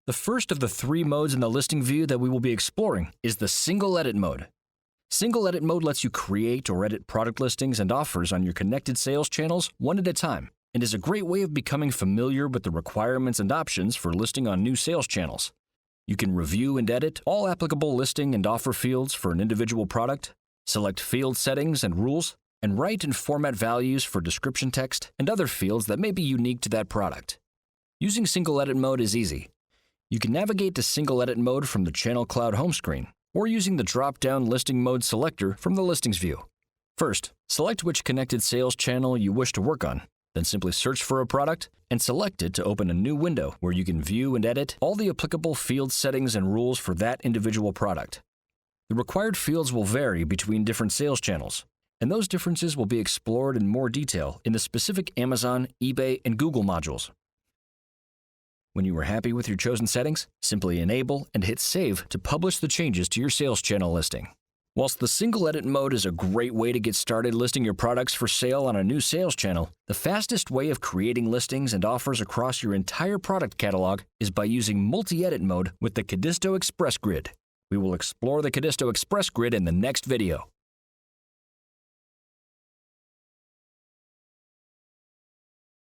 The first of the 3 modes in the listing view that we will be exploring is the Single Edit mode. Single Edit mode lets you create or edit product listings and offers on your connected sales channels one at a time, and is a great way of becoming familiar with the requirements and options for listing on new sales channels. You can review and edit all applicable listing and offer fields for an individual product, select field settings and rules, and write and format values for description text and other fields that may be unique to that product. Using Single Edit mode is easy. You can navigate to Single Edit mode from the Channel Cloud home screen, or using the drop-down Listing Mode selector from the Listings view. First, select which connected sales channel you wish to work on, then simply search for a product and select it to open a new window where you can view and edit all the applicable field settings and rules for that individual product. The required fields will vary between different sales channels, and those differences will be explored in more detail in the specific Amazon, eBay, and Google modules. When you are happy with your chosen settings, simply enable and hit Save to publish the changes to your sales channel listing. Whilst the Single Edit mode is a great way to get started listing your products for sale on a new sales channel, the fastest way of creating listings and offers across your entire product catalog is by using Multi-Edit mode with the Codisto Express Grid. We will explore the Codisto Express Grid in the next video.